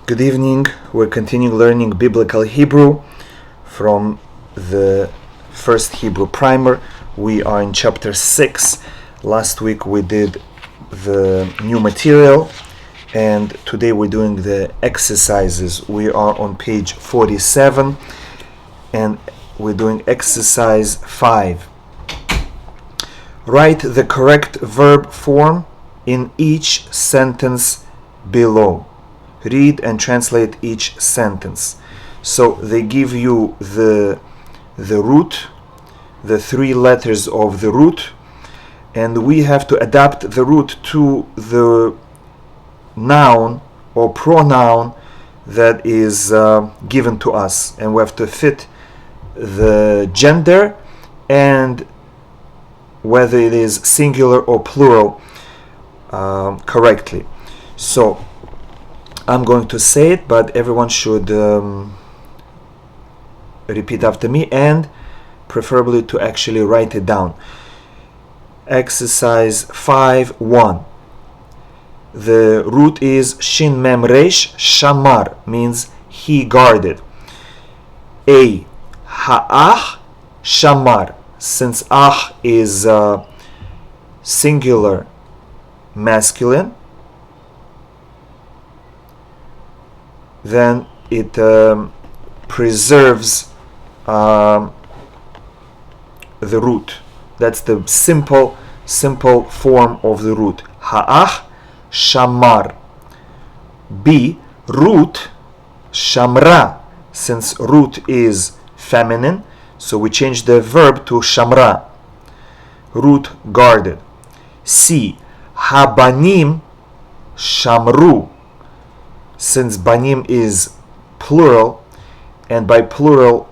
Good evening. We're continuing learning Biblical Hebrew from the first Hebrew primer. We are in chapter 6. Last week we did the new material, and today we're doing the exercises. We are on page 47, and we're doing exercise 5. Write the correct verb form in each sentence below. Read and translate each sentence. So they give you the root, the 3 letters of the root, and we have to adapt the root to the noun or pronoun that is given to us, and we have to fit the gender and whether it is singular or plural correctly. So I'm going to say it, but everyone should repeat after me, and preferably to actually write it down. Exercise 5.1. The root is Shin Mem Resh, Shamar, means he guarded. A. Ha'ach Shamar. Since Ach is singular masculine, then it preserves the root. That's the simple form of the root. Ha'ach shamar. B. Root shamra. Since root is feminine, so we change the verb to shamra. Root guarded. C. Habanim shamru. Since banim is plural, and by plural,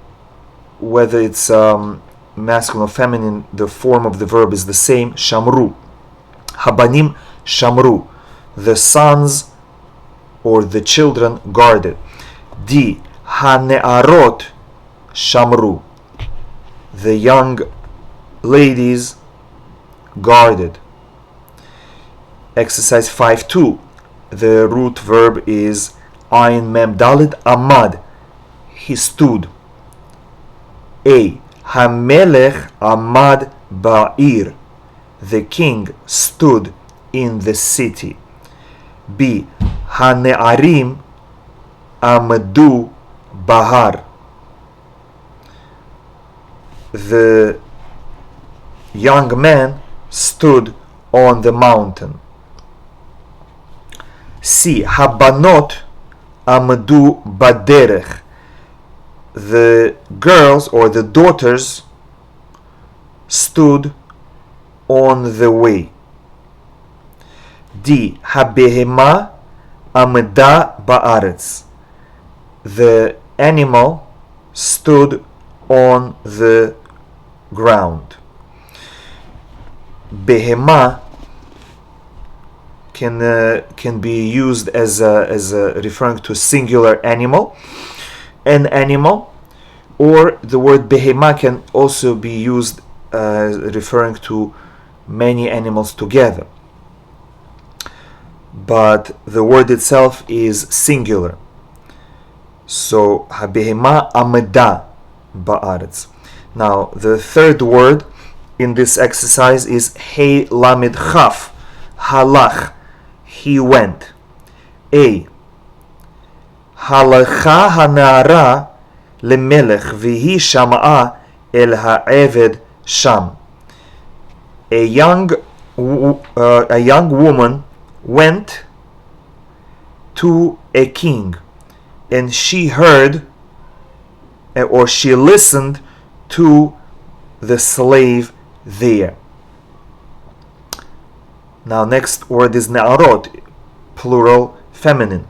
whether it's masculine or feminine, the form of the verb is the same, shamru. Habanim shamru. The sons or the children guarded. D. Hane'arot shamru. The young ladies guarded. Exercise 5.2. The root verb is Ayin Mem Dalet Amad. He stood. A. Hamelech Amad Ba'ir. The king stood in the city. B. Hane'arim Amadu Bahar. The young man stood on the mountain. C. Habanot Amadu Baderech. The girls or the daughters stood on the way. D. Habehema Amda Baaretz. The animal stood on the ground. Behema can be used as referring to singular animal, an animal, or the word behema can also be used referring to many animals together. But the word itself is singular. So habehema ameda ba'aretz. Now the third word in this exercise is Hey Lamed Chaf, halach. He went. A. Halacha hanara lemelech vihi shama'a el ha'eved sham. A young woman went to a king, and she heard or she listened to the slave there. Now next word is ne'arot, plural, feminine.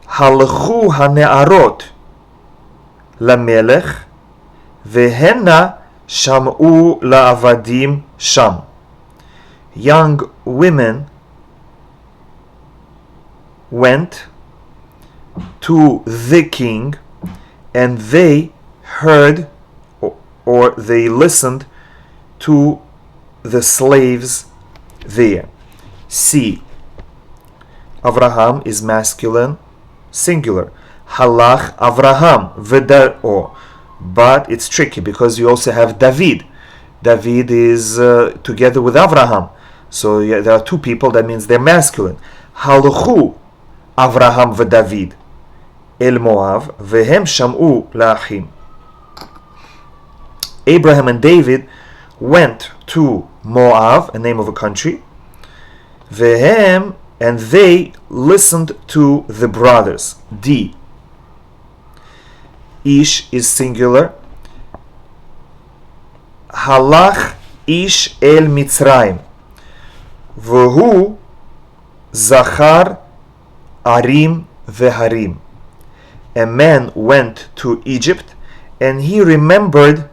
Halchu hane'arot lamelech vehenna sham'u la'avadim sham. Young women went to the king, and they heard or they listened to the slaves there. C. Avraham is masculine, singular. Halach Avraham v'daro. But it's tricky because you also have David. David is together with Avraham. So yeah, there are two people, that means they're masculine. Halchu Avraham v'David el Moav v'hem sham'u la'achim. Abraham and David went to Moav, a name of a country. V'hem, and they listened to the brothers. D. Ish is singular. Halach ish el Mitzrayim. V'hu zachar arim v'harim. A man went to Egypt and he remembered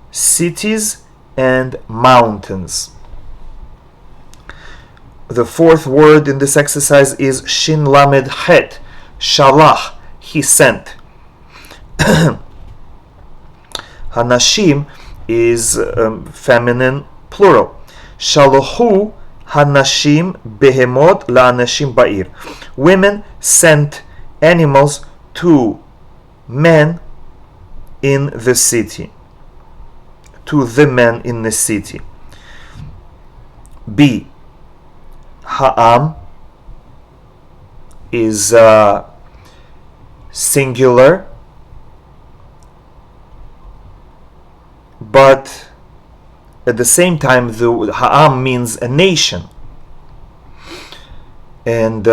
cities and mountains. The fourth word in this exercise is Shin Lamed Het. Shalach, he sent. Hanashim is feminine plural. Shalohu Hanashim behemot la'anashim ba'ir. Women sent animals to men in the city. To the men in the city. B. Ha'am is singular, but at the same time the Ha'am means a nation, and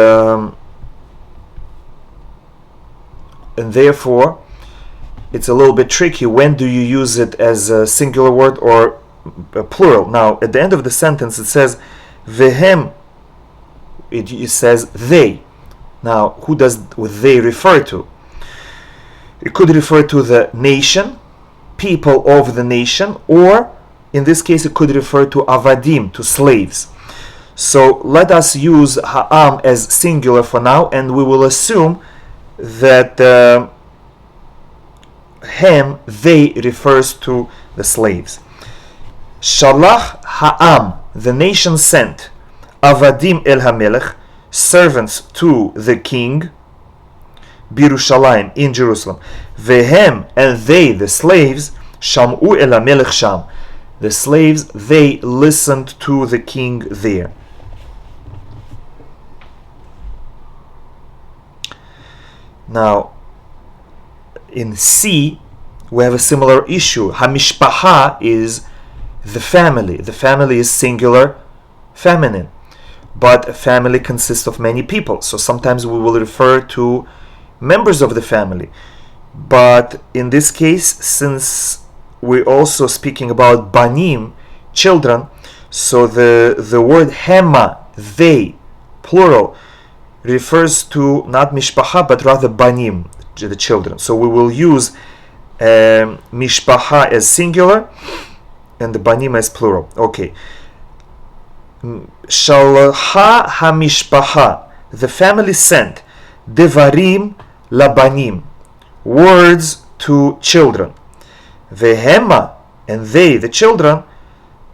therefore it's a little bit tricky. When do you use it as a singular word or a plural? Now at the end of the sentence it says vehem. It says they. Now who does they refer to? It could refer to the nation, people of the nation, or in this case it could refer to avadim, to slaves. So let us use ha'am as singular for now, and we will assume that hem, they, refers to the slaves. Shalach ha'am, the nation sent. Avadim el hamelech, servants to the king. Birushalayim, in Jerusalem. Vehem, and they, the slaves. Sham'u el hamelech sham, the slaves, they listened to the king there. Now in C we have a similar issue. Hamishpaha is the family. The family is singular, feminine, but a family consists of many people, so sometimes we will refer to members of the family. But in this case, since we're also speaking about banim, children, so the word hema, they, plural, refers to not mishpacha but rather banim, the children. So we will use mishpacha as singular and the banim as plural. Okay. Shalha hamishpacha, the family sent devarim labanim, words to children. Vehema, and they, the children,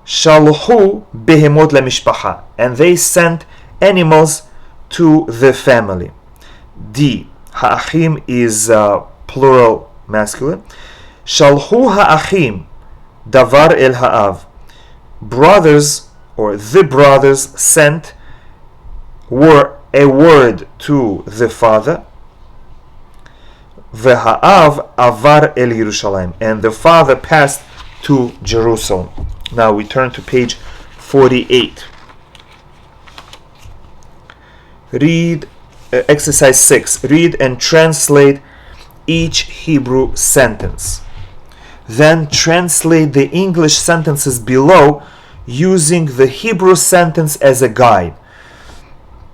shalhu behemot lamishpacha, and they sent animals to the family. D. Ha'achim is plural masculine. Shalhu ha'achim davar el ha'av, brothers, or the brothers sent a word to the father. V'ha'av avar el Yerushalayim, and the father passed to Jerusalem. Now we turn to page 48. Read exercise 6. Read and translate each Hebrew sentence. Then translate the English sentences below using the Hebrew sentence as a guide.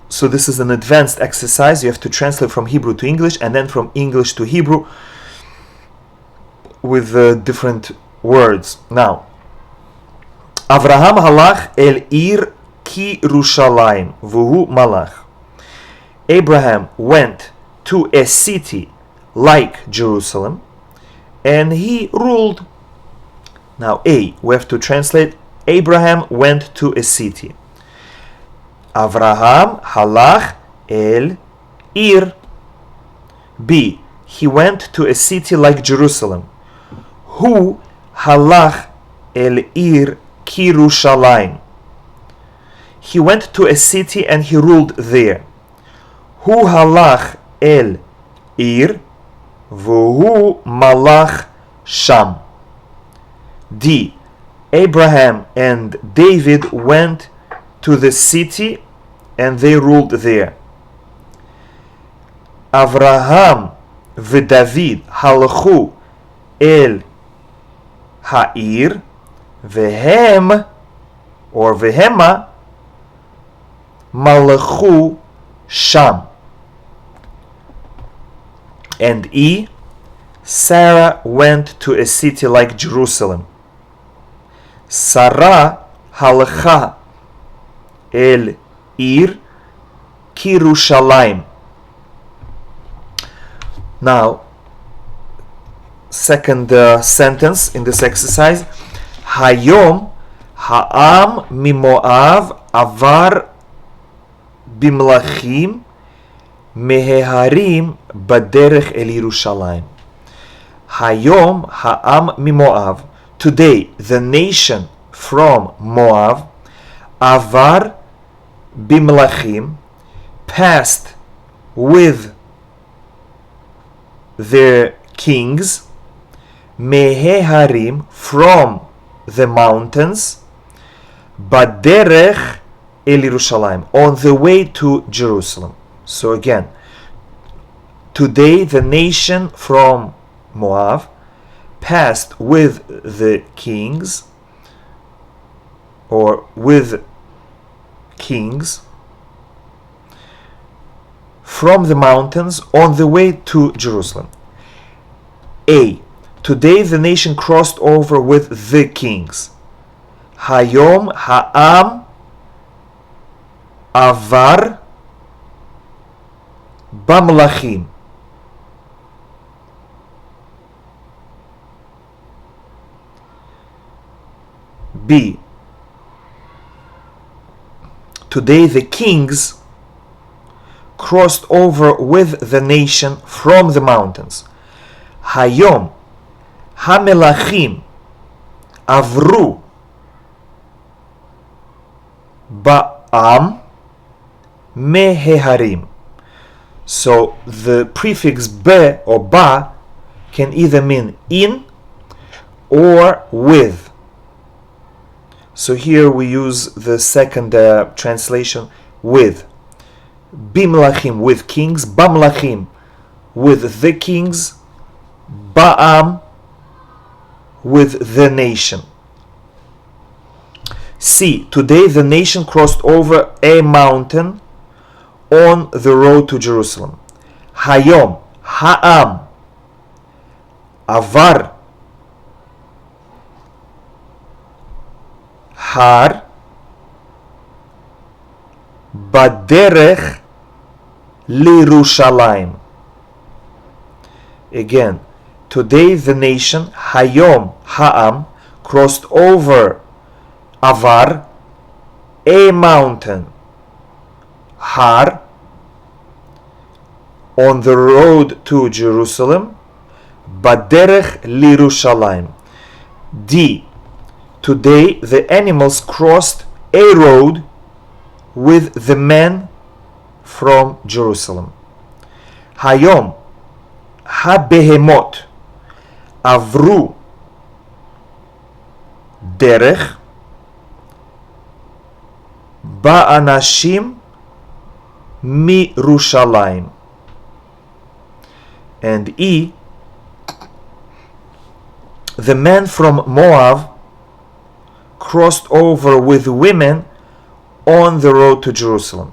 So this is an advanced exercise. You have to translate from Hebrew to English and then from English to Hebrew with different words. Now, Avraham halach el ir ki Yerushalayim v'hu malach. Abraham went to a city like Jerusalem and he ruled. Now A, we have to translate Abraham went to a city. Avraham halach el ir. B. He went to a city like Jerusalem. Hu halach el ir Kirushalayim. He went to a city and he ruled there. Hu halach el ir v'hu malach sham. D. Abraham and David went to the city and they ruled there. Avraham v'David halachu el ha'ir v'hem or v'hema malachu sham. And E. Sarah went to a city like Jerusalem. Sarah halacha el ir Kirushalayim. Now, second sentence in this exercise. Hayom ha'am mimoav avar bimlachim meheharim baderech el Yerushalayim. Hayom ha'am mimoav. Today, the nation from Moab, avar bimlachim, passed with their kings, meheharim, from the mountains, baderech el Yerushalayim, on the way to Jerusalem. So again, today the nation from Moab passed with the kings, or with kings, from the mountains on the way to Jerusalem. A. Today the nation crossed over with the kings. Hayom ha'am avar bamlachim. B. Today the kings crossed over with the nation from the mountains. Hayom hamelachim avru ba'am meheharim. So the prefix be or ba can either mean in or with. So here we use the second translation, with. Bimlachim, with kings. Bamlachim, with the kings. Ba'am, with the nation. C. Today the nation crossed over a mountain on the road to Jerusalem. Hayom, ha'am, avar, har, baderech l'Yerushalayim. Again, today the nation, Hayom ha'am, crossed over avar, a mountain, har, on the road to Jerusalem, baderech l'Yerushalayim. D. Today the animals crossed a road with the men from Jerusalem. Hayom habehemot avru derech ba'anashim miRushalayim. And E. The men from Moab crossed over with women on the road to Jerusalem.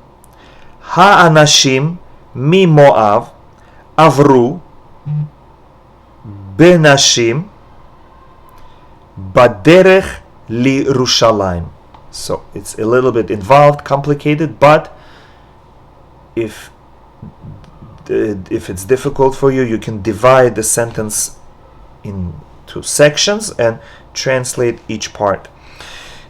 Ha'anashim mi Moab avru benashim baderech l'Yerushalayim. So it's a little bit involved, complicated, but if it's difficult for you, you can divide the sentence into sections and translate each part.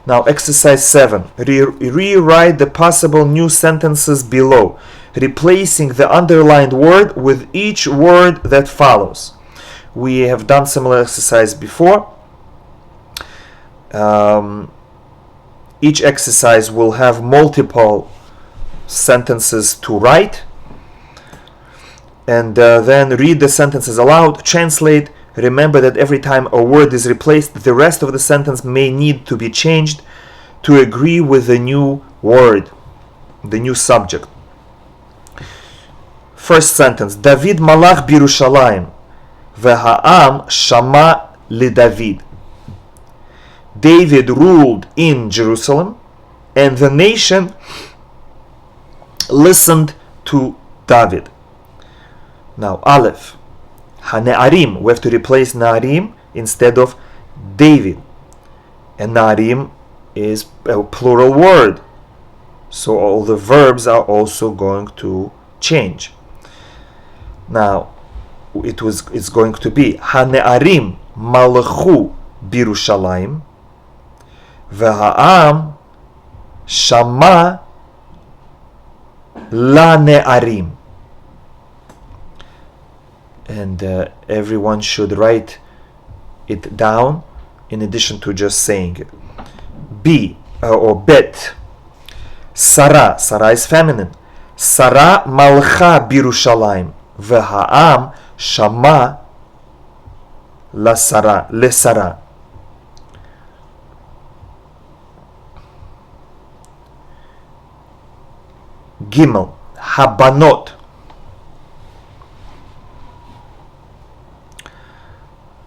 Now, exercise 7. Rewrite the possible new sentences below. replacing the underlined word with each word that follows. We have done similar exercise before. Each exercise will have multiple sentences to write, and then read the sentences aloud, translate. Remember that every time a word is replaced, the rest of the sentence may need to be changed to agree with the new word, the new subject. First sentence: David malach birushalayim v'ha'am shama liDavid. David ruled in Jerusalem, and the nation listened to David. Now, Aleph, HaNe'arim, we have to replace Na'arim instead of David. And Na'arim is a plural word, so all the verbs are also going to change. Now, it's going to be HaNe'arim malchu birushalayim v'ha'am shama LaNe'arim. And everyone should write it down in addition to just saying it. B or Bet. Sarah is feminine. Sarah malcha birushalayim v'ha'am shama lesara. Gimel, Habanot.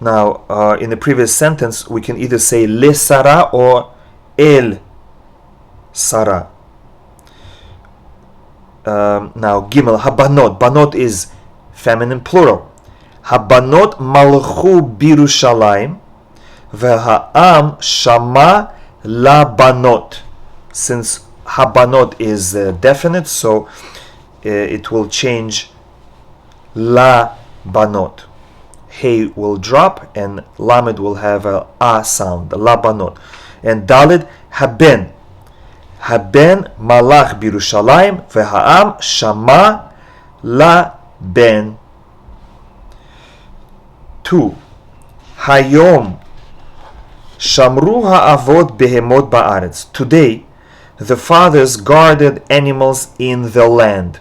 Now, in the previous sentence, we can either say Le Sarah or El Sarah. Now, Gimel, Habanot. Banot is feminine plural. Habanot malchu birushalayim v'ha'am shama labanot. Since Habanot is definite, so it will change La Banot. Hey will drop and Lamed will have a sound, La Banot. And Daled, Haben. Haben malach birushalayim v'ha'am shama la ben. 2. Hayom shamru ha'avot behemot ba'aretz. Today, the fathers guarded animals in the land.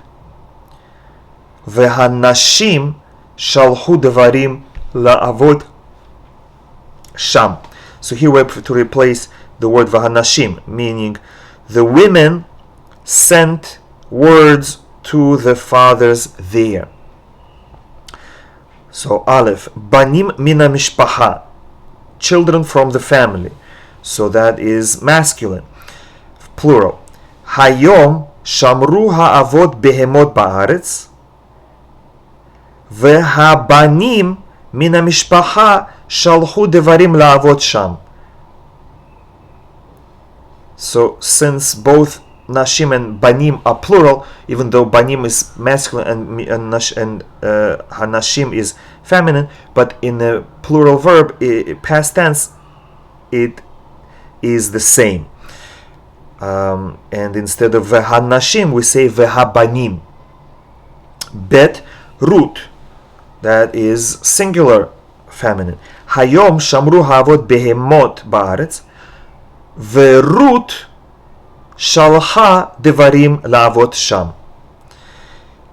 V'hanashim shalhu devarim la'avot sham. So here we have to replace the word v'hanashim, meaning the women sent words to the fathers there. So Aleph, banim mina mishpaha, children from the family. So that is masculine. Plural. Hayom shamru ha'avot behemot ba'aretz v'habanim min ha'mishpaha shalhu devarim la'avot sham. So since both Nashim and Banim are plural, even though Banim is masculine and Hanashim is feminine, but in the plural verb, past tense, it is the same. And instead of Vehanashim, we say Vehabanim. Bet Rut, that is singular feminine. Hayom shamru havot behemot ba'aretz, Verut shalha devarim la'avot sham.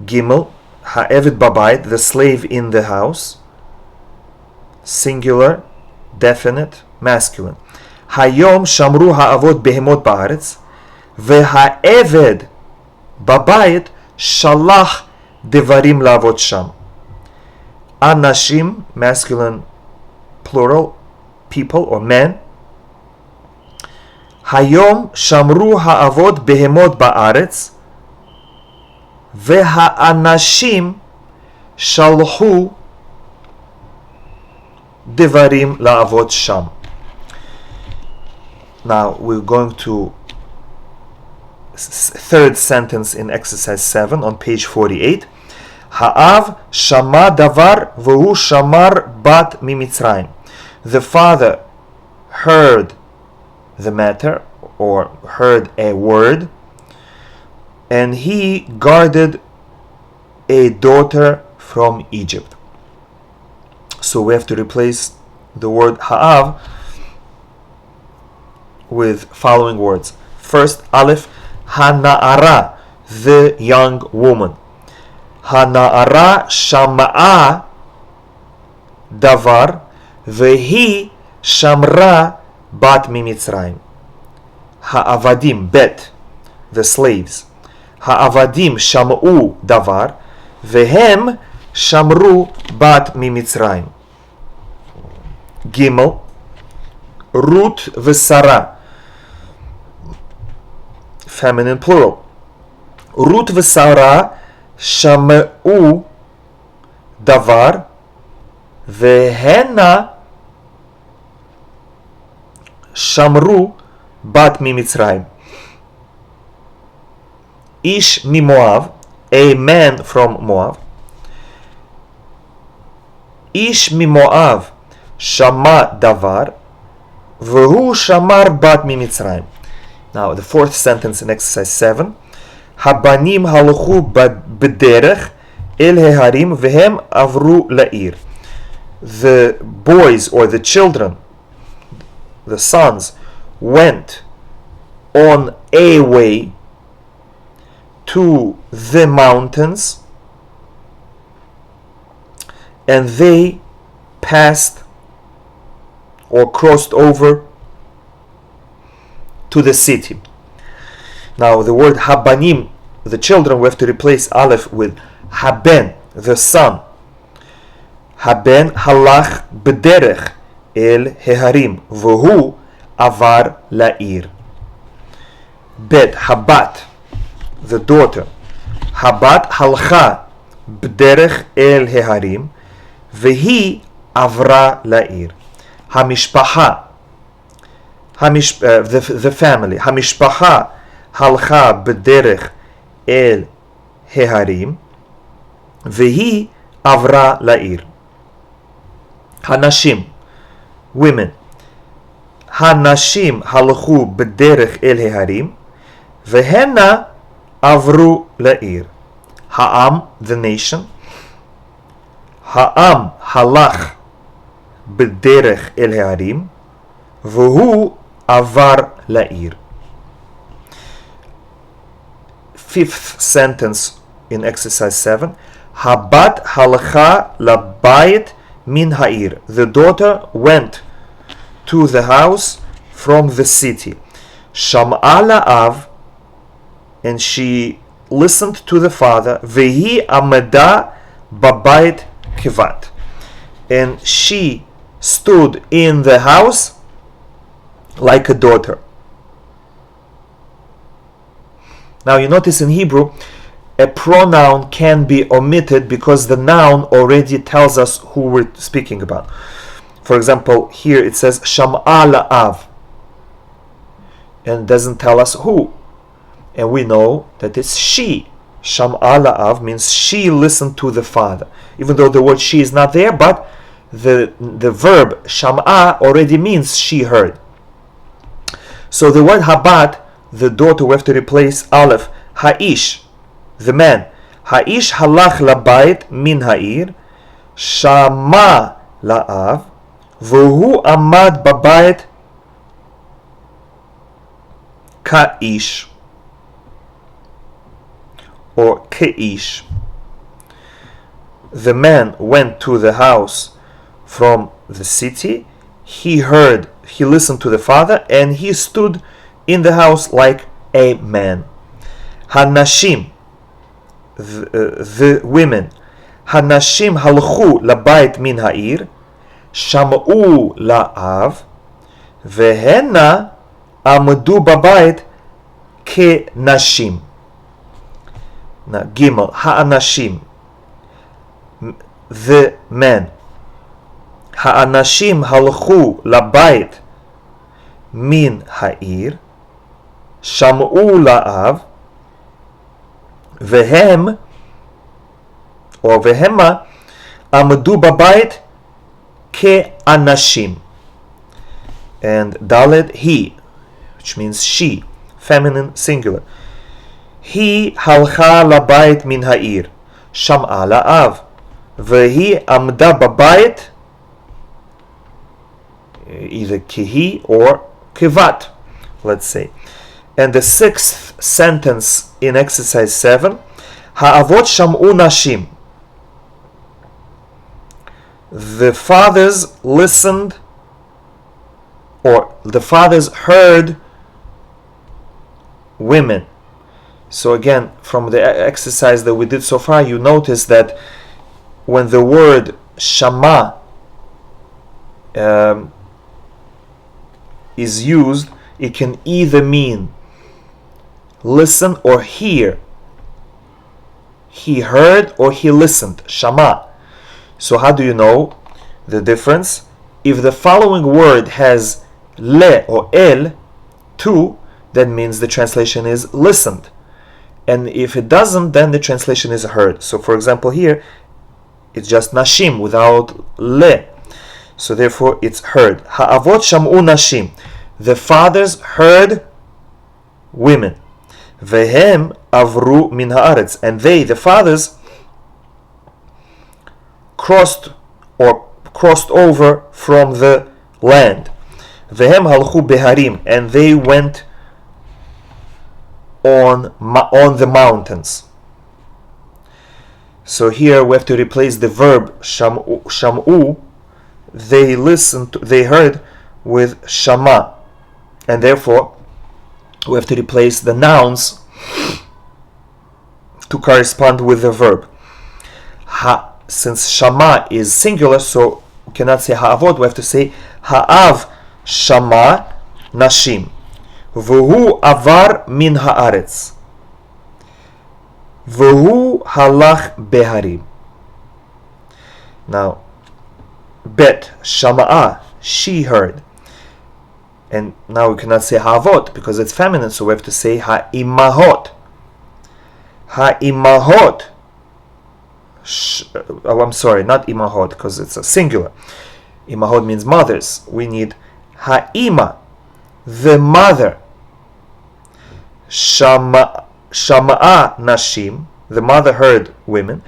Gimel, ha'eved babayit, the slave in the house, singular, definite, masculine. Hayom shamru ha'avot behemot ba'aretz, ve'ha'eved babayit shalach devarim la'avot sham. Anashim, masculine, plural, people or men. Hayom shamru ha'avot behemot ba'aretz, ve'ha'anashim shalhu devarim la'avot sham. Now we're going to third sentence in exercise 7 on page 48. Ha'av shama davar v'hu shamar bat mimitzrayim. The father heard the matter, or heard a word, and he guarded a daughter from Egypt. So we have to replace the word ha'av with following words. First, Aleph, hana'ara, the young woman. Hana'ara shama'a davar, vehi shamra bat mimitzrayim. Ha'avadim, bet, the slaves. Ha'avadim sham'u davar, vehem shamru bat mimitzrayim. Gimel, Ruth v'Sara, feminine plural. Ruth v'Sara sham'u davar, vehena shamru bat mimitzrayim. Ish mimoav, a man from Moab. Ish mimoav shama davar, v'hu shamar bat mimitzrayim. Now the fourth sentence in exercise 7. Habanim halchu b'derech el heharim v'hem avru la'ir. The boys or the children, the sons, went on a way to the mountains, and they passed or crossed over to the city. Now the word habanim, the children, we have to replace aleph with haben, the son. Haben halach b'derech el heharim, v'hu avar la'ir. Bet, habat, the daughter. Habat halcha b'derech el heharim, v'hi avra la'ir. Hamishpaha, the family. Hamishpaha halcha b'derech el heharim, v'hi avra la'ir. Hanashim, women. Hanashim halchu b'derech el heharim, v'henna avru la'ir. Ha'am, the nation. Ha'am halach b'derech el heharim, v'hu avar la'ir. Fifth sentence in exercise 7. Habat halcha labayit min ha'ir. The daughter went to the house from the city. Sham'a la'av, and she listened to the father. Vehi amada babayit kivat, and she stood in the house like a daughter. Now you notice in Hebrew, a pronoun can be omitted because the noun already tells us who we're speaking about. For example, here it says Sham'a la'av, and doesn't tell us who. And we know that it's she. Sham'a la'av means she listened to the father. Even though the word she is not there, but the verb Sham'a already means she heard. So the word Habat, the daughter, we have to replace aleph. Ha'ish, the man. Ha'ish halach labayit min ha'ir, shama la'av, v'hu amad babayit ka'ish, or ke'ish. The man went to the house from the city. He listened to the father, and he stood in the house like a man. Hanashim, the women. Hanashim halchu labayit min ha'ir, sham'u la'av, vehenna amdu babayit ke nashim. Now, Gimel, ha'anashim, the men. Ha'anashim halchu labayit min ha'ir, sham'u la'av, vehem, or vehema, amdu babayit ke anashim. And Dalet, he, which means she, feminine singular. He halcha labayit min ha'ir, שמעה לאב. והיא עמדה בבית, either כהי or כבת, let's say. And the sixth sentence in exercise 7, האבות שמעו נשים. The fathers listened, or the fathers heard women. So again, from the exercise that we did so far, you notice that when the word shama is used, it can either mean listen or hear. He heard or he listened. Shama. So how do you know the difference? If the following word has le or el, too, that means the translation is listened. And if it doesn't, then the translation is heard. So for example here, it's just nashim without le. So therefore it's heard. Ha'avot sham'u nashim. The fathers heard women. Vehem avru min haaretz. And they, the fathers, crossed over from the land. Vehem halchu beharim. And they went on the mountains. So here we have to replace the verb sham'u, they listened, they heard, with shama, and therefore we have to replace the nouns to correspond with the verb. Since shama is singular, so we cannot say ha'avot, we have to say ha'av shama nashim. V'hu avar min haaretz. V'hu halach beharim. Now, bet, shama'a, she heard. And now we cannot say ha'avot because it's feminine, so we have to say ha'imahot. Ha'imahot. I'm sorry, not imahot because it's a singular. Imahot means mothers. We need ha'ima, the mother. Shama'a nashim, the mother heard women.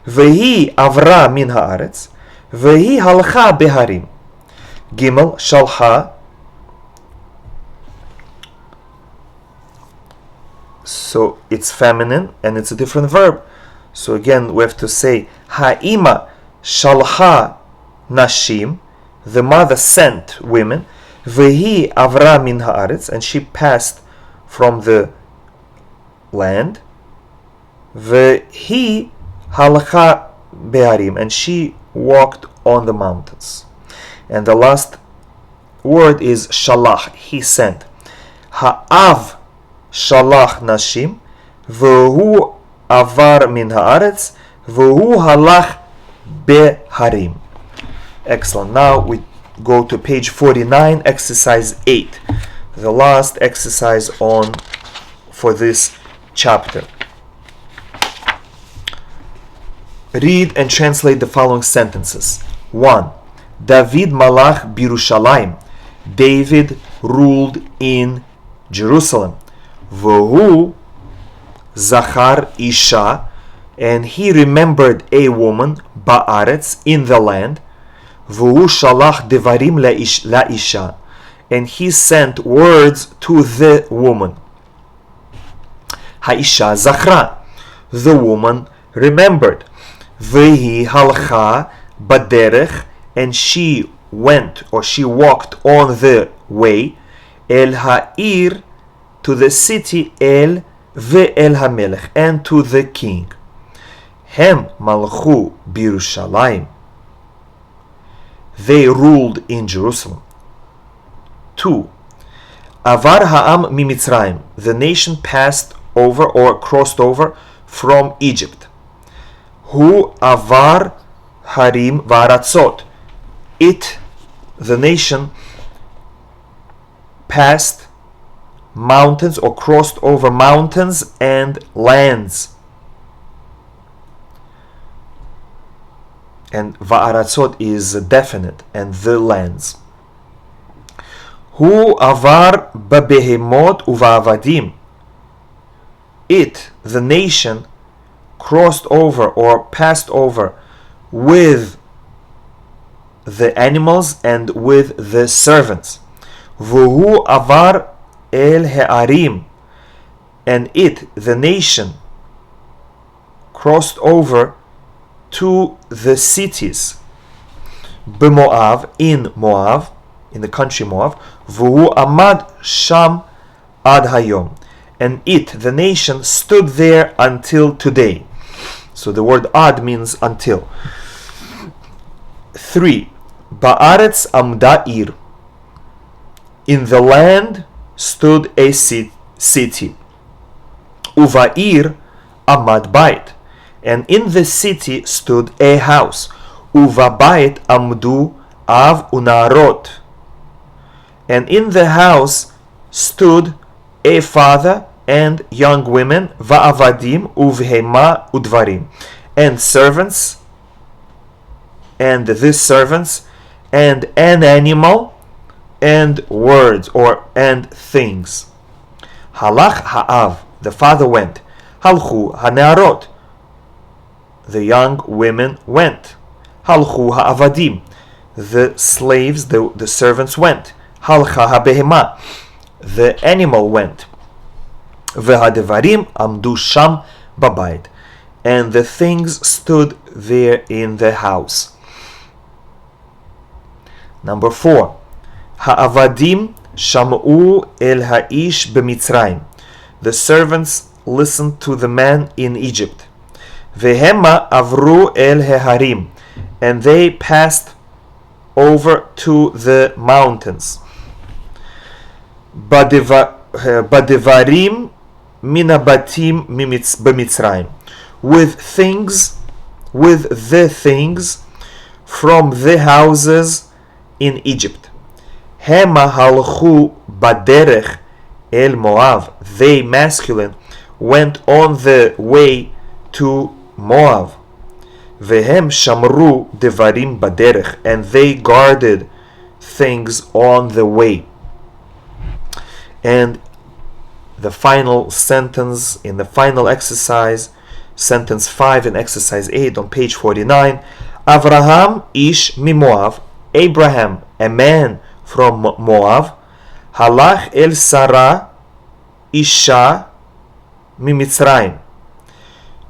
Vehi avra min haaretz. Vehi halcha beharim. Gimel shalha. So it's feminine and it's a different verb. So again we have to say ha'ima shalha nashim, the mother sent women. Vehi avra min haaretz, and she passed from the land. Vehi halcha beharim, and she walked on the mountains. And the last word is shalach, he sent. Ha'av shalach nashim, v'hu avar min haaretz, v'hu halach beharim. Excellent. Now we go to page 49, exercise 8, the last exercise for this chapter. Read and translate the following sentences. 1. David malach birushalayim. David ruled in Jerusalem. V'hu zachar isha, and he remembered a woman ba'aretz, in the land. V'hu shalach devarim la'isha, and he sent words to the woman. Ha'isha zachra, the woman remembered. V'hi halcha baderech, and she went or she walked on the way. El ha'ir, to the city. El ve'el hamelech, and to the king. Hem malchu birushalayim, they ruled in Jerusalem. 2. Avar ha'am mimitzrayim, the nation passed over or crossed over from Egypt. Hu avar harim varatzot, it, the nation, passed mountains or crossed over mountains and lands. And va'aratzot is definite, and the lands. Hu avar babehemot uva'avadim, it, the nation, crossed over or passed over with the animals and with the servants. Vuhu avar el ha'arim, and it, the nation, crossed over to the cities. B'Moav, in Moav, in the country Moav. Vuhu amad sham ad hayom, and it, the nation, stood there until today. So the word ad means until. 3. Ba'aretz amda ir, in the land stood a city. Uva'ir amad bait, and in the city stood a house. Uva'bait amdu av unarot, and in the house stood a father and young women. Va'avadim uvhema udvarim, and servants, and these servants, and an animal, and words, and things. Halach ha'av, the father went. Halchu ha'nearot, the young women went. Halchu ha'avadim, the slaves, the servants went. Halcha ha'behema, the animal went. Ve'hadevarim amdu sham babayit, and the things stood there in the house. Number 4. Ha'avadim sham'u el ha'ish b'mitzrayim, the servants listened to the man in Egypt. Vehema avru el heharim, and they passed over to the mountains. Badevarim minabatim b'mitzrayim, with the things from the houses in Egypt. Hema halchu baderech el Moav, they, masculine, went on the way to Moav. Vehem shamru devarim baderech, and they guarded things on the way. And the final sentence in the final exercise, sentence 5 in exercise 8 on page 49. Avraham ish mimoav, Abraham, a man from Moav, halach el Sarah isha mimitzrayim,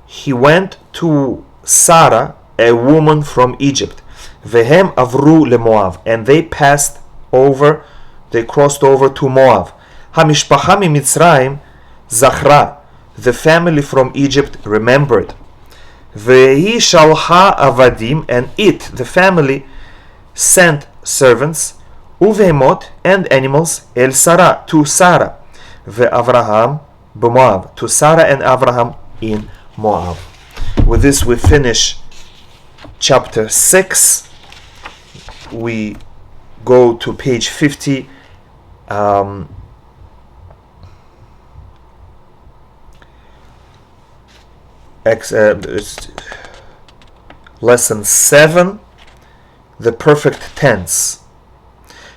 he went to Sarah, a woman from Egypt. Vehem avru leMoav, and they crossed over to Moav. Hamishpacha mimitzrayim zachra, the family from Egypt remembered. Vehi shalha avadim, and it, the family, sent servants, uvehemot, and animals, el Sarah, to Sarah, ve'Avraham b'Moav, to Sarah and Avraham in Moab. With this we finish chapter 6. We go to page 50. Lesson 7, the perfect tense.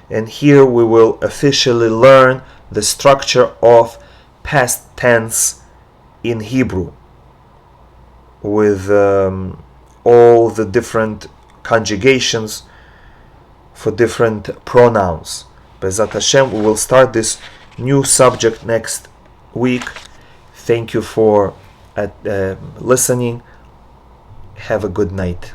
And here we will officially learn the structure of past tense in Hebrew, with all the different conjugations for different pronouns. Be'ezrat Hashem, we will start this new subject next week. Thank you for listening. Have a good night.